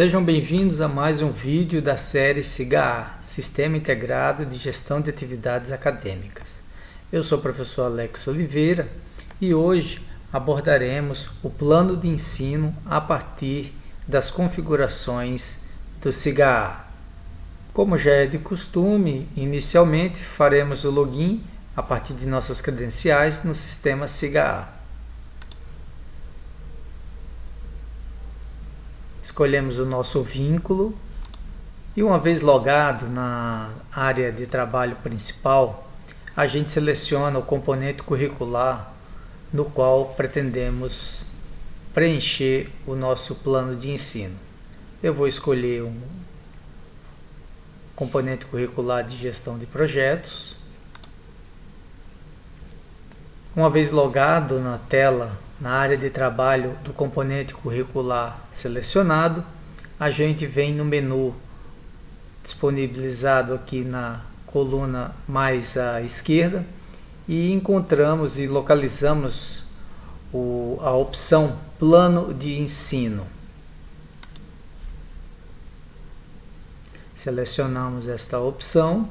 Sejam bem-vindos a mais um vídeo da série SIGA, Sistema Integrado de Gestão de Atividades Acadêmicas. Eu sou o professor Alex Oliveira e hoje abordaremos o plano de ensino a partir das configurações do SIGA. Como já é de costume, inicialmente faremos o login a partir de nossas credenciais no sistema SIGA. Escolhemos o nosso vínculo e uma vez logado na área de trabalho principal, a gente seleciona o componente curricular no qual pretendemos preencher o nosso plano de ensino. Eu vou escolher um componente curricular de gestão de projetos. Uma vez logado na tela, na área de trabalho do componente curricular selecionado, a gente vem no menu disponibilizado aqui na coluna mais à esquerda e encontramos e localizamos a opção Plano de Ensino. Selecionamos esta opção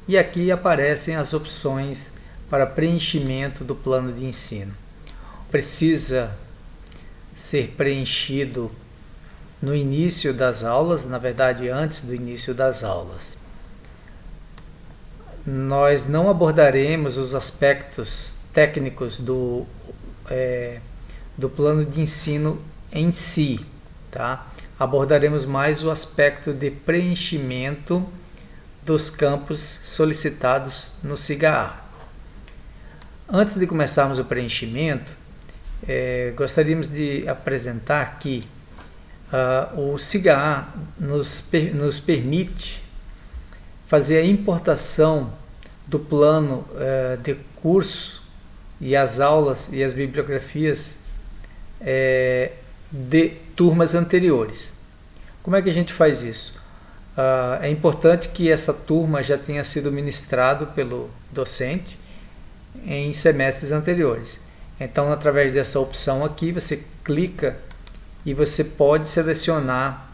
e aqui aparecem as opções para preenchimento do plano de ensino. Precisa ser preenchido no início das aulas, na verdade antes do início das aulas. Nós não abordaremos os aspectos técnicos do plano de ensino em si, tá? Abordaremos mais o aspecto de preenchimento dos campos solicitados no SIGA. Antes de começarmos o preenchimento, gostaríamos de apresentar que o SIGA nos permite fazer a importação do plano de curso e as aulas e as bibliografias de turmas anteriores. Como é que a gente faz isso? É importante que essa turma já tenha sido ministrado pelo docente em semestres anteriores. Então, através dessa opção aqui, você clica e você pode selecionar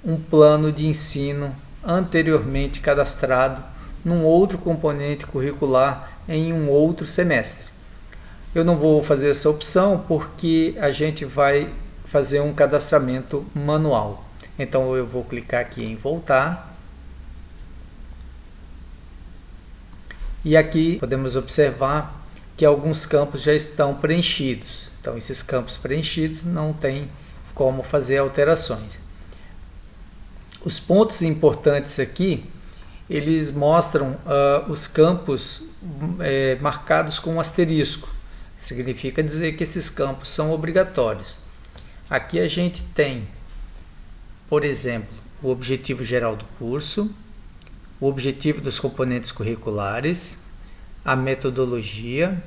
um plano de ensino anteriormente cadastrado num outro componente curricular em um outro semestre. Eu não vou fazer essa opção porque a gente vai fazer um cadastramento manual. Então, eu vou clicar aqui em voltar. E aqui podemos observar que alguns campos já estão preenchidos. Então, esses campos preenchidos não tem como fazer alterações. Os pontos importantes aqui, eles mostram os campos marcados com um asterisco. Significa dizer que esses campos são obrigatórios. Aqui a gente tem, por exemplo, o objetivo geral do curso, o objetivo dos componentes curriculares, a metodologia,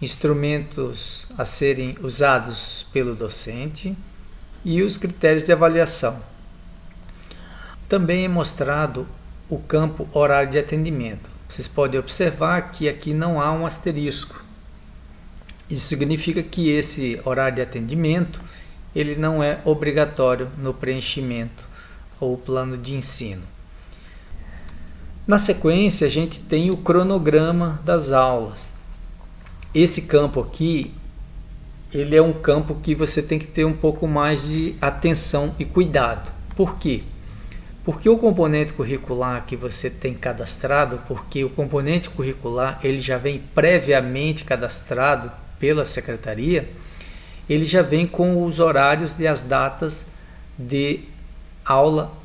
instrumentos a serem usados pelo docente e os critérios de avaliação. Também é mostrado o campo horário de atendimento. Vocês podem observar que aqui não há um asterisco. Isso significa que esse horário de atendimento ele não é obrigatório no preenchimento ou plano de ensino. Na sequência, a gente tem o cronograma das aulas. Esse campo aqui, ele é um campo que você tem que ter um pouco mais de atenção e cuidado. Por quê? Porque o componente curricular que você tem cadastrado, porque o componente curricular ele já vem previamente cadastrado pela secretaria, ele já vem com os horários e as datas de aula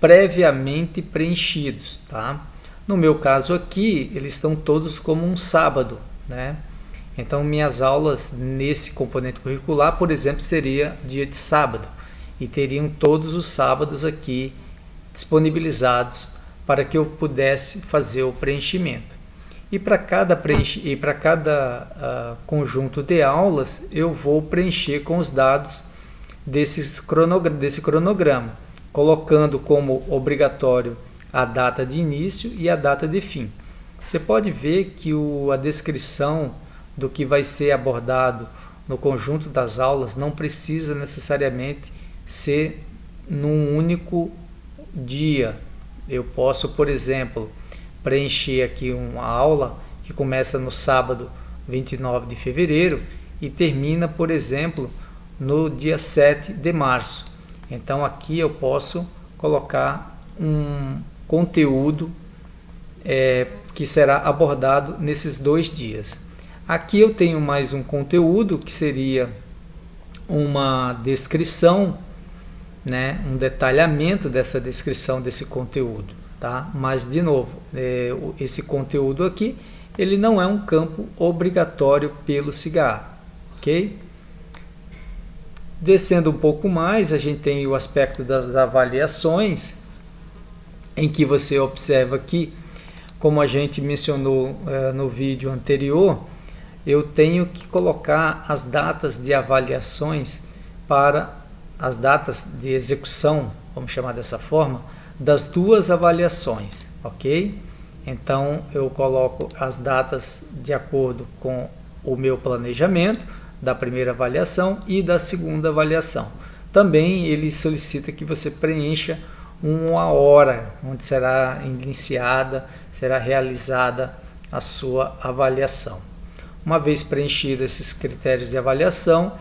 previamente preenchidos, tá? No meu caso aqui, eles estão todos como um sábado, né? Então, minhas aulas nesse componente curricular, por exemplo, seria dia de sábado e teriam todos os sábados aqui disponibilizados para que eu pudesse fazer o preenchimento. E para cada conjunto de aulas, eu vou preencher com os dados desse cronograma, colocando como obrigatório a data de início e a data de fim. Você pode ver que a descrição do que vai ser abordado no conjunto das aulas não precisa necessariamente ser num único dia. Eu posso, por exemplo, preencher aqui uma aula que começa no sábado 29 de fevereiro e termina, por exemplo, no dia 7 de março. Então aqui eu posso colocar um conteúdo que será abordado nesses 2 dias. Aqui eu tenho mais um conteúdo que seria uma descrição, né, um detalhamento dessa descrição desse conteúdo, tá? Mas de novo, esse conteúdo aqui, ele não é um campo obrigatório pelo CIGA, ok? Descendo um pouco mais, a gente tem o aspecto das avaliações, em que você observa aqui, como a gente mencionou no vídeo anterior, eu tenho que colocar as datas de avaliações para as datas de execução, vamos chamar dessa forma, das 2 avaliações, ok? Então eu coloco as datas de acordo com o meu planejamento da primeira avaliação e da segunda avaliação. Também ele solicita que você preencha uma hora onde será iniciada, será realizada a sua avaliação. Uma vez preenchidos esses critérios de avaliação,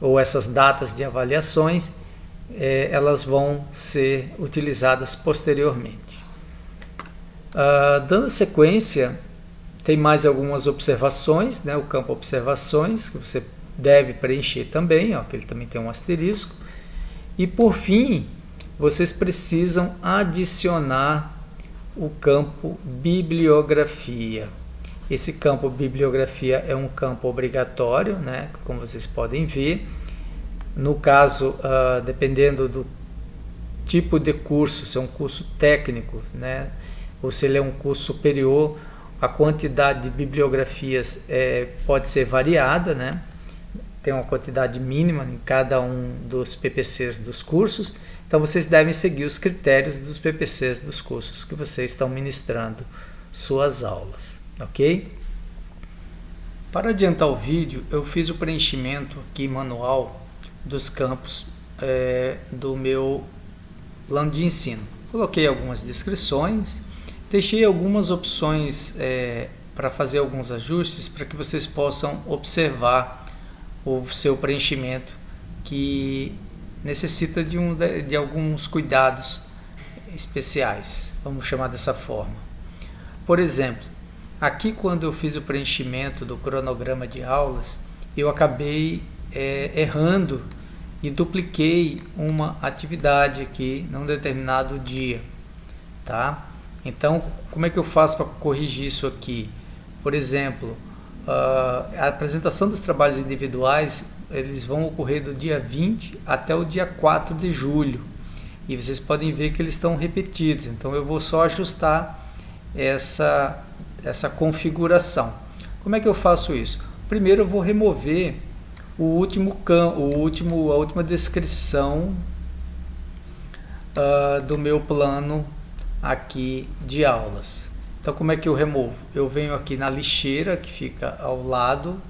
ou essas datas de avaliações, elas vão ser utilizadas posteriormente. Dando sequência, tem mais algumas observações, né? O campo observações, que você deve preencher também, ó, que ele também tem um asterisco. E por fim, vocês precisam adicionar o campo bibliografia. Esse campo bibliografia é um campo obrigatório, né? Como vocês podem ver. No caso, dependendo do tipo de curso, se é um curso técnico, né? Ou se ele é um curso superior, a quantidade de bibliografias pode ser variada, né? Tem uma quantidade mínima em cada um dos PPCs dos cursos. Então vocês devem seguir os critérios dos PPCs dos cursos que vocês estão ministrando suas aulas. Ok? Para adiantar o vídeo, eu fiz o preenchimento aqui manual dos campos do meu plano de ensino. Coloquei algumas descrições, deixei algumas opções para fazer alguns ajustes para que vocês possam observar o seu preenchimento, que necessita de alguns cuidados especiais, vamos chamar dessa forma. Por exemplo, aqui quando eu fiz o preenchimento do cronograma de aulas, eu acabei errando e dupliquei uma atividade aqui num determinado dia, tá? Então, como é que eu faço para corrigir isso aqui? Por exemplo, a apresentação dos trabalhos individuais, eles vão ocorrer do dia 20 até o dia 4 de julho. E vocês podem ver que eles estão repetidos. Então eu vou só ajustar essa configuração. Como é que eu faço isso? Primeiro eu vou remover a última descrição do meu plano aqui de aulas. Então como é que eu removo? Eu venho aqui na lixeira que fica ao lado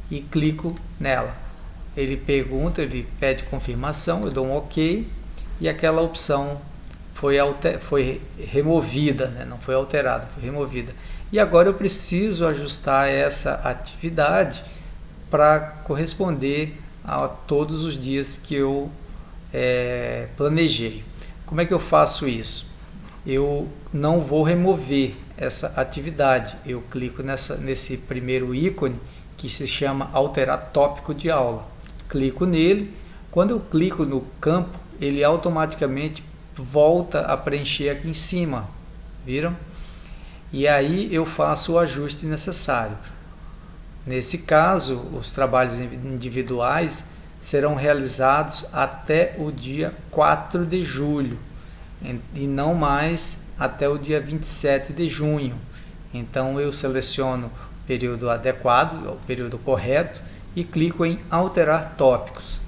e clico nela. Ele pede confirmação, eu dou um OK e aquela opção foi removida, né? Não foi alterada, foi removida. E agora eu preciso ajustar essa atividade para corresponder a todos os dias que eu planejei. Como é que eu faço isso? Eu não vou remover essa atividade. Eu clico nesse primeiro ícone que se chama alterar tópico de aula. Clico nele. Quando eu clico no campo, ele automaticamente volta a preencher aqui em cima. Viram? E aí eu faço o ajuste necessário. Nesse caso, os trabalhos individuais serão realizados até o dia 4 de julho e não mais até o dia 27 de junho. Então eu seleciono o período adequado, o período correto e clico em alterar tópicos.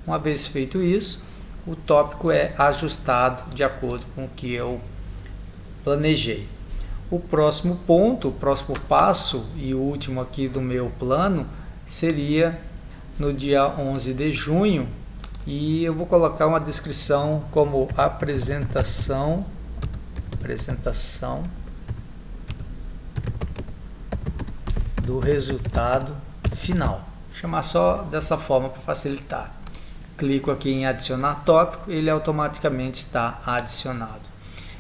Uma vez feito isso, o tópico é ajustado de acordo com o que eu planejei. O próximo ponto, o próximo passo e o último aqui do meu plano seria no dia 11 de junho E eu vou colocar uma descrição como apresentação do resultado final. Vou chamar só dessa forma para facilitar. Clico aqui em adicionar tópico, ele automaticamente está adicionado.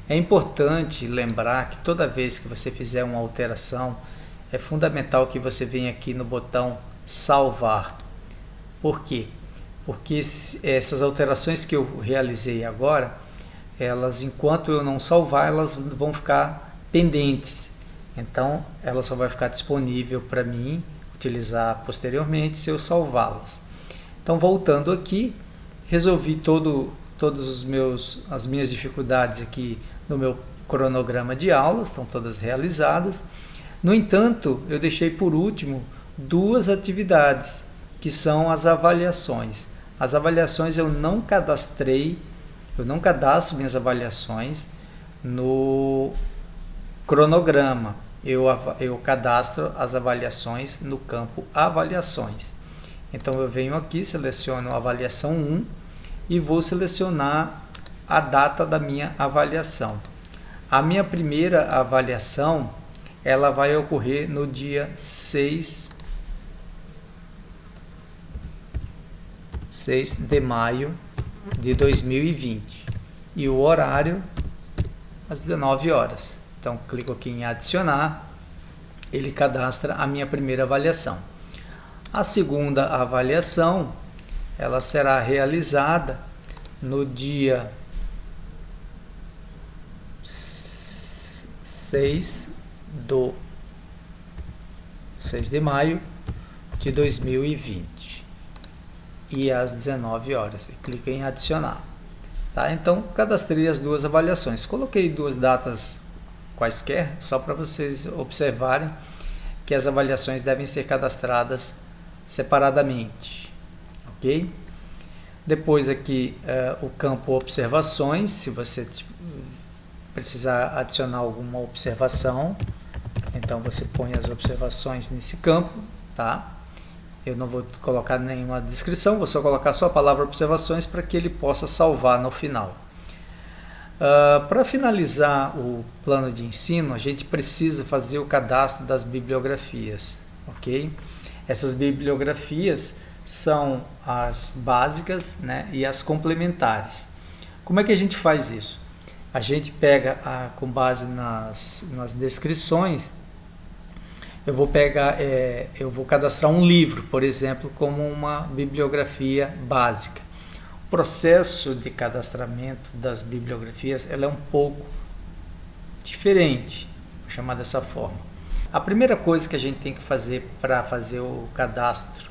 É importante lembrar que toda vez que você fizer uma alteração, é fundamental que você venha aqui no botão salvar. Por quê? Porque essas alterações que eu realizei agora, elas, enquanto eu não salvar, elas vão ficar pendentes. Então, ela só vai ficar disponível para mim utilizar posteriormente se eu salvá-las. Então, voltando aqui, resolvi todas as minhas dificuldades aqui no meu cronograma de aulas, estão todas realizadas. No entanto, eu deixei por último duas atividades, que são as avaliações. As avaliações eu não cadastrei, eu não cadastro minhas avaliações no cronograma. Eu cadastro as avaliações no campo avaliações. Então eu venho aqui, seleciono a avaliação 1 e vou selecionar a data da minha avaliação. A minha primeira avaliação, ela vai ocorrer no dia 6 de maio de 2020 e o horário às 19 horas. Então clico aqui em adicionar, ele cadastra a minha primeira avaliação. A segunda avaliação, ela será realizada no dia 6 de maio de 2020 e às 19 horas. Clico em adicionar. Tá? Então, cadastrei as duas avaliações. Coloquei duas datas quaisquer, só para vocês observarem que as avaliações devem ser cadastradas separadamente. Ok? Depois aqui o campo observações, se você precisar adicionar alguma observação, então você põe as observações nesse campo, tá? Eu não vou colocar nenhuma descrição, vou só colocar só a palavra observações para que ele possa salvar no final. Para finalizar o plano de ensino, a gente precisa fazer o cadastro das bibliografias, ok? Essas bibliografias são as básicas, né, e as complementares. Como é que a gente faz isso? A gente pega, com base nas descrições, eu vou cadastrar um livro, por exemplo, como uma bibliografia básica. O processo de cadastramento das bibliografias ela é um pouco diferente, vou chamar dessa forma. A primeira coisa que a gente tem que fazer para fazer o cadastro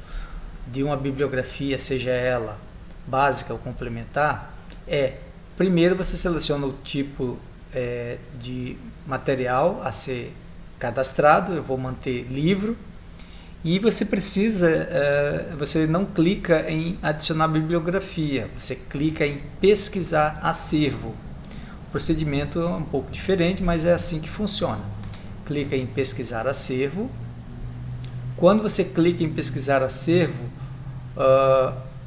de uma bibliografia, seja ela básica ou complementar, primeiro você seleciona o tipo de material a ser cadastrado. Eu vou manter livro. E você você não clica em adicionar bibliografia, você clica em pesquisar acervo. O procedimento é um pouco diferente, mas é assim que funciona. Clica em pesquisar acervo. Quando você clica em pesquisar acervo,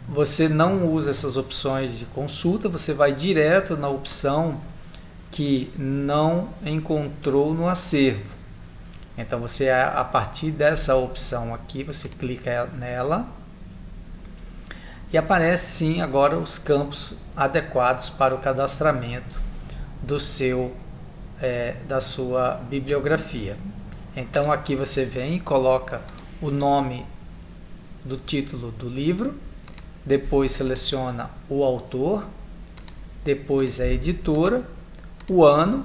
você não usa essas opções de consulta, você vai direto na opção que não encontrou no acervo. Então você, a partir dessa opção aqui, você clica nela e aparece sim agora os campos adequados para o cadastramento da sua bibliografia. Então aqui você vem e coloca o nome do título do livro, depois seleciona o autor, depois a editora, o ano,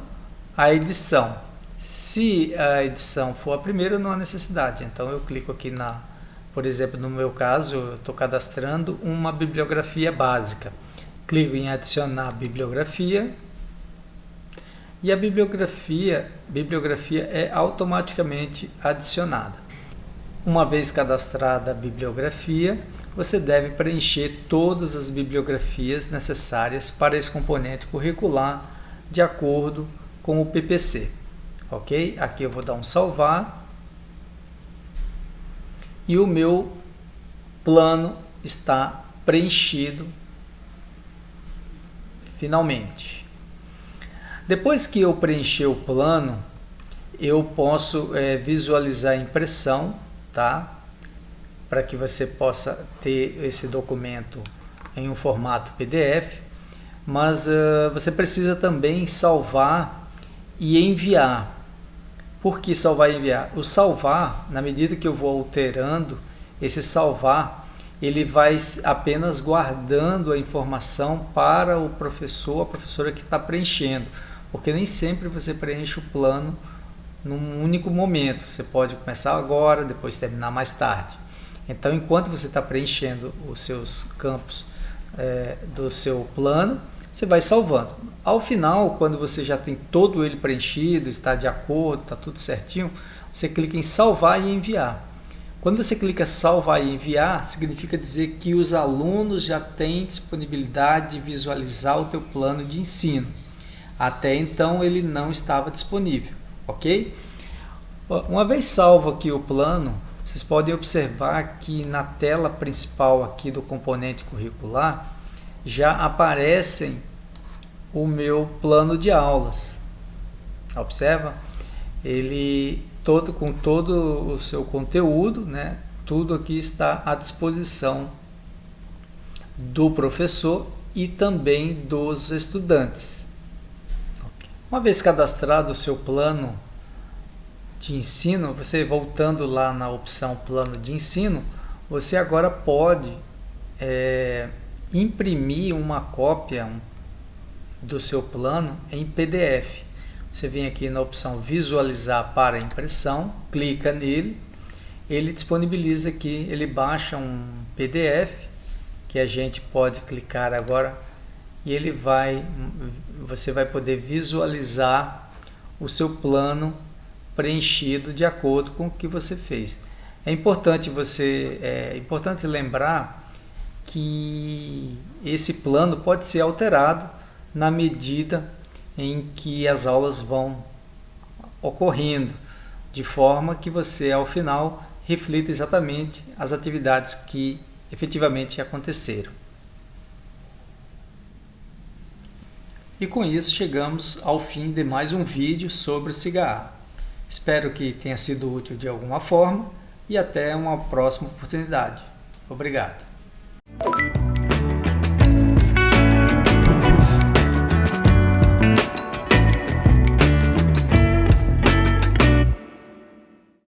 a edição. Se a edição for a primeira, não há necessidade. Então eu clico aqui por exemplo, no meu caso, eu estou cadastrando uma bibliografia básica. Clico em adicionar bibliografia e a bibliografia é automaticamente adicionada. Uma vez cadastrada a bibliografia, você deve preencher todas as bibliografias necessárias para esse componente curricular de acordo com o PPC. Ok? Aqui eu vou dar um salvar e o meu plano está preenchido finalmente. Depois que eu preencher o plano, eu posso visualizar a impressão, tá? Para que você possa ter esse documento em um formato PDF, mas você precisa também salvar e enviar. Por que salvar e enviar? O salvar, na medida que eu vou alterando, esse salvar, ele vai apenas guardando a informação para o professor, a professora que está preenchendo, porque nem sempre você preenche o plano num único momento. Você pode começar agora, depois terminar mais tarde. Então, enquanto você está preenchendo os seus campos do seu plano, você vai salvando. Ao final, quando você já tem todo ele preenchido, está de acordo, está tudo certinho, você clica em salvar e enviar. Quando você clica salvar e enviar, significa dizer que os alunos já têm disponibilidade de visualizar o teu plano de ensino. Até então ele não estava disponível, ok? Uma vez salvo aqui o plano, vocês podem observar que na tela principal aqui do componente curricular já aparecem o meu plano de aulas. Observa? Ele com todo o seu conteúdo, né? Tudo aqui está à disposição do professor e também dos estudantes. Uma vez cadastrado o seu plano de ensino, você voltando lá na opção plano de ensino, você agora pode imprimir uma cópia do seu plano em PDF. Você vem aqui na opção visualizar para impressão, clica nele, ele disponibiliza aqui, ele baixa um PDF que a gente pode clicar agora e você vai poder visualizar o seu plano preenchido de acordo com o que você fez. É importante lembrar que esse plano pode ser alterado na medida em que as aulas vão ocorrendo, de forma que você, ao final, reflita exatamente as atividades que efetivamente aconteceram. E com isso chegamos ao fim de mais um vídeo sobre o SIGA-A. Espero que tenha sido útil de alguma forma e até uma próxima oportunidade. Obrigado.